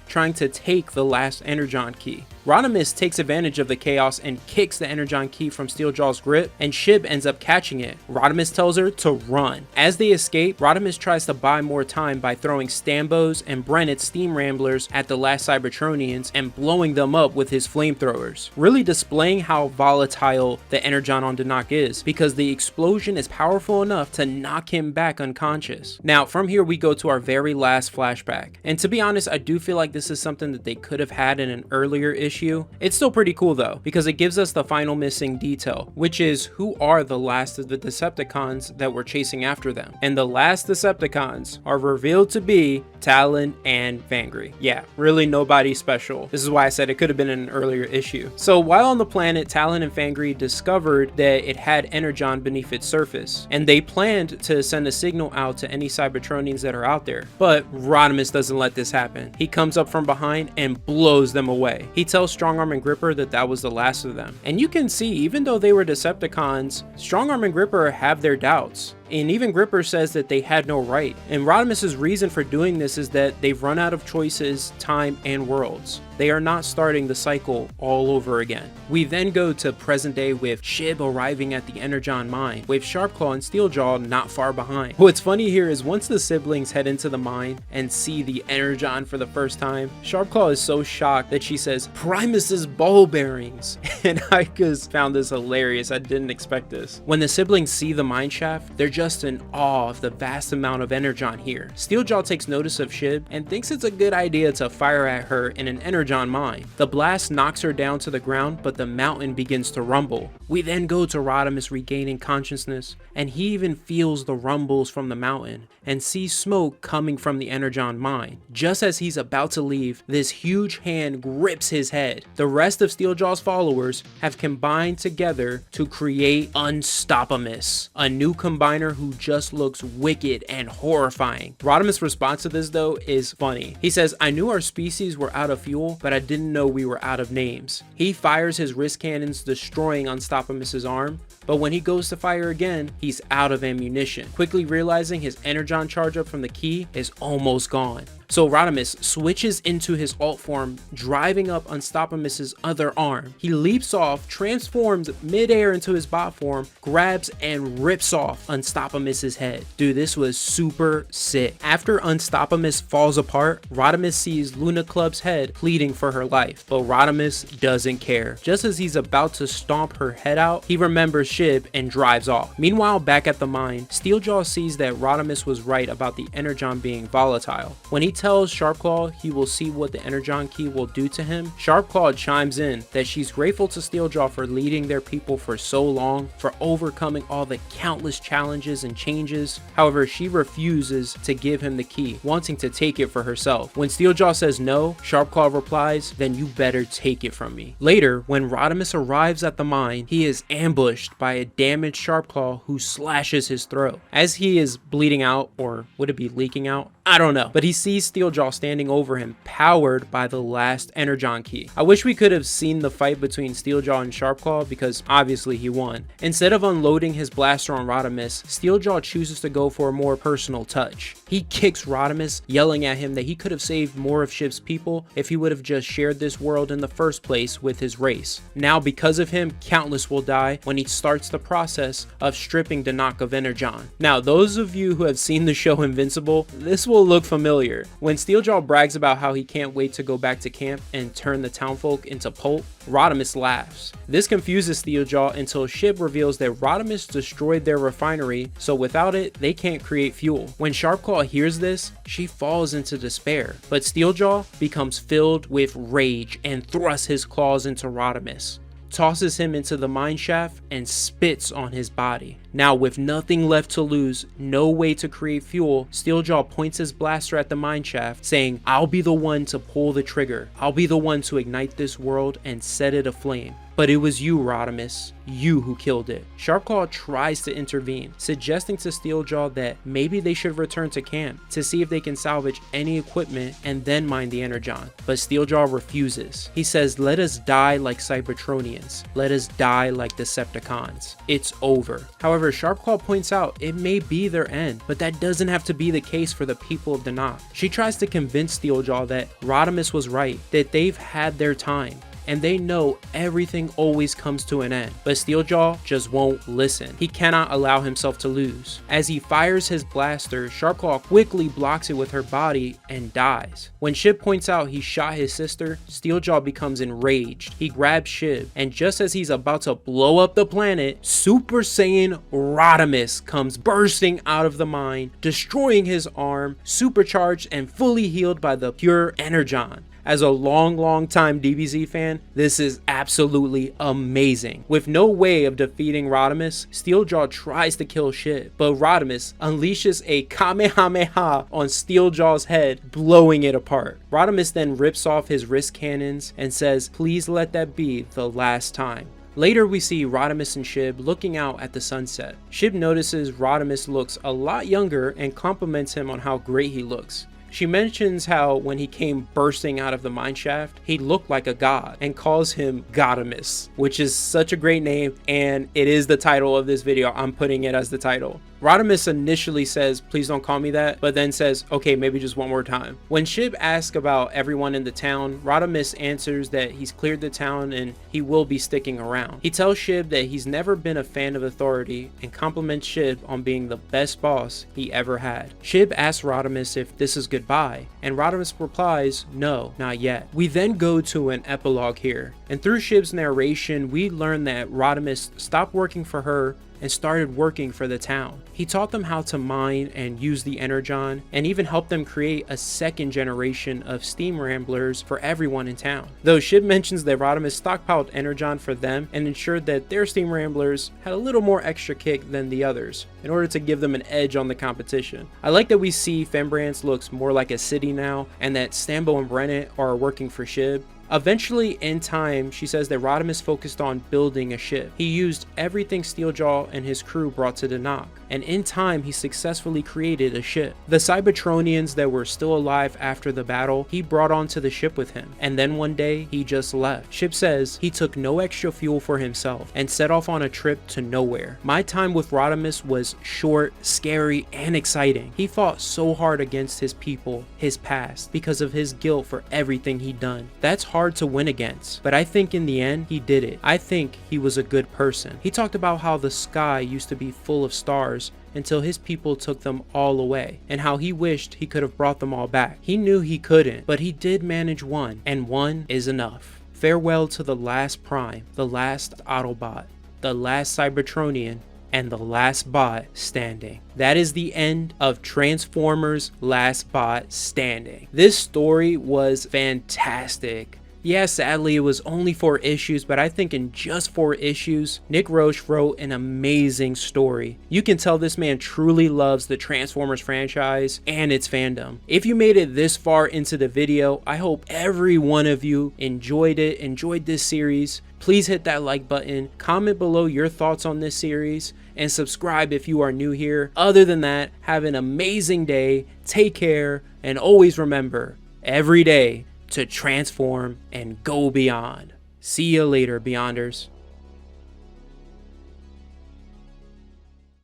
trying to take the last Energon key. Rodimus takes advantage of the chaos and kicks the Energon key from Steeljaw's grip, and Shib ends up catching it. Rodimus tells her to run. As they escape, Rodimus tries to buy more time by throwing Stambos and Brennet's steam ramblers at the last Cybertronians and blowing them up with his flamethrowers, really displaying how volatile the Energon on Donnokt is, because the explosion is powerful enough to knock him back unconscious. Now, from here we go to our very last flashback, and to be honest, I do feel like this is something that they could have had in an earlier issue. It's still pretty cool though, because it gives us the final missing detail, which is who are the last of the Decepticons that were chasing after them. And the last Decepticons are revealed to be Talon and Fangry. Yeah, really nobody special. This is why I said it could have been in an earlier issue. So while on the planet, Talon and Fangry discovered that it had Energon beneath its surface, and they planned to send a signal out to any Cybertronians that are out there. But Rodimus doesn't let this happen. He comes up from behind and blows them away. He tells Strongarm and Gripper that was the last of them. And you can see, even though they were Decepticons, Strongarm and Gripper have their doubts. And even Gripper says that they had no right. And Rodimus's reason for doing this is that they've run out of choices, time, and worlds. They are not starting the cycle all over again. We then go to present day with Shib arriving at the Energon mine, with Sharpclaw and Steeljaw not far behind. What's funny here is once the siblings head into the mine and see the Energon for the first time, Sharpclaw is so shocked that she says, "Primus's ball bearings." And I just found this hilarious. I didn't expect this. When the siblings see the mine shaft, they're just in awe of the vast amount of Energon here. Steeljaw takes notice of Shib and thinks it's a good idea to fire at her in an Energon mine. The blast knocks her down to the ground, but the mountain begins to rumble. We then go to Rodimus regaining consciousness, and he even feels the rumbles from the mountain and sees smoke coming from the Energon mine. Just as he's about to leave, this huge hand grips his head. The rest of Steeljaw's followers have combined together to create Unstoppamus, a new combiner who just looks wicked and horrifying. Rodimus' response to this though is funny. He says, "I knew our species were out of fuel, but I didn't know we were out of names." He fires his wrist cannons, destroying Unstoppamus's arm, but when he goes to fire again, he's out of ammunition, quickly realizing his Energon charge up from the key is almost gone. So Rodimus switches into his alt form, driving up Unstoppamus's other arm. He leaps off, transforms midair into his bot form, grabs and rips off Unstoppamus's head. Dude, this was super sick. After Unstoppamus falls apart, Rodimus sees Luna Club's head pleading for her life, but Rodimus doesn't care. Just as he's about to stomp her head out, he remembers Shib and drives off. Meanwhile, back at the mine, Steeljaw sees that Rodimus was right about the Energon being volatile. When he tells Sharpclaw he will see what the Energon key will do to him, Sharpclaw chimes in that she's grateful to Steeljaw for leading their people for so long, for overcoming all the countless challenges and changes. However, she refuses to give him the key, wanting to take it for herself. When Steeljaw says no, Sharpclaw replies, "Then you better take it from me." Later, when Rodimus arrives at the mine, he is ambushed by a damaged Sharpclaw who slashes his throat. As he is bleeding out, or would it be leaking out? I don't know, but he sees Steeljaw standing over him, powered by the last Energon key. I wish we could have seen the fight between Steeljaw and Sharpclaw, because obviously he won. Instead of unloading his blaster on Rodimus, Steeljaw chooses to go for a more personal touch. He kicks Rodimus, yelling at him that he could have saved more of Shib's people if he would have just shared this world in the first place with his race. Now, because of him, countless will die when he starts the process of stripping Donnokt of Energon. Now, those of you who have seen the show Invincible, this will look familiar. When Steeljaw brags about how he can't wait to go back to camp and turn the townfolk into pulp, Rodimus laughs. This confuses Steeljaw until Shib reveals that Rodimus destroyed their refinery, so without it, they can't create fuel. When Sharpclaw hears this, she falls into despair, but Steeljaw becomes filled with rage and thrusts his claws into Rodimus, tosses him into the mine shaft, and spits on his body. Now, with nothing left to lose, no way to create fuel, Steeljaw points his blaster at the mine shaft, saying, "I'll be the one to pull the trigger. I'll be the one to ignite this world and set it aflame." But it was you, Rodimus. You who killed it. Sharpclaw tries to intervene, suggesting to Steeljaw that maybe they should return to camp to see if they can salvage any equipment and then mine the energon. But Steeljaw refuses. He says, let us die like Cybertronians. Let us die like Decepticons. It's over. However, Sharpclaw points out it may be their end, but that doesn't have to be the case for the people of Donnokt. She tries to convince Steeljaw that Rodimus was right, that they've had their time, and they know everything always comes to an end. But Steeljaw just won't listen. He cannot allow himself to lose. As he fires his blaster, Sharpclaw quickly blocks it with her body and dies. When Shib points out he shot his sister, Steeljaw becomes enraged. He grabs Shib, and just as he's about to blow up the planet, Super Saiyan Rodimus comes bursting out of the mine, destroying his arm, supercharged and fully healed by the pure energon. As a long time DBZ fan, this is absolutely amazing. With no way of defeating Rodimus, Steeljaw tries to kill Shib, but Rodimus unleashes a Kamehameha on Steeljaw's head, blowing it apart. Rodimus then rips off his wrist cannons and says, please let that be the last time. Later we see Rodimus and Shib looking out at the sunset. Shib notices Rodimus looks a lot younger and compliments him on how great he looks. She mentions how when he came bursting out of the mineshaft, he looked like a god, and calls him Godimus, which is such a great name, and it is the title of this video. I'm putting it as the title. Rodimus initially says, please don't call me that, but then says, okay, maybe just one more time. When Shib asks about everyone in the town, Rodimus answers that he's cleared the town and he will be sticking around. He tells Shib that he's never been a fan of authority and compliments Shib on being the best boss he ever had. Shib asks Rodimus if this is goodbye, and Rodimus replies, no, not yet. We then go to an epilogue here, and through Shib's narration, we learn that Rodimus stopped working for her and started working for the town. He taught them how to mine and use the energon, and even helped them create a second generation of steam ramblers for everyone in town. Though Shib mentions that Rodimus stockpiled energon for them and ensured that their steam ramblers had a little more extra kick than the others in order to give them an edge on the competition. I like that we see Fembrance looks more like a city now, and that Stambo and Brennan are working for Shib. Eventually, in time, she says that Rodimus focused on building a ship. He used everything Steeljaw and his crew brought to Donnokt, and in time, he successfully created a ship. The Cybertronians that were still alive after the battle, he brought onto the ship with him, and then one day, he just left. Shib says he took no extra fuel for himself and set off on a trip to nowhere. My time with Rodimus was short, scary, and exciting. He fought so hard against his people, his past, because of his guilt for everything he'd done. That's hard to win against, but I think in the end, he did it. I think he was a good person. He talked about how the sky used to be full of stars until his people took them all away, and how he wished he could have brought them all back. He knew he couldn't, but he did manage one, and one is enough. Farewell to the last Prime, the last Autobot, the last Cybertronian, and the last bot standing. That is the end of Transformers Last Bot Standing. This story was fantastic. Yeah, sadly it was only 4 issues, but I think in just 4 issues, Nick Roche wrote an amazing story. You can tell this man truly loves the Transformers franchise and its fandom. If you made it this far into the video, I hope every one of you enjoyed it, enjoyed this series. Please hit that like button, comment below your thoughts on this series, and subscribe if you are new here. Other than that, have an amazing day, take care, and always remember, every day, to transform and go beyond. See you later, Beyonders.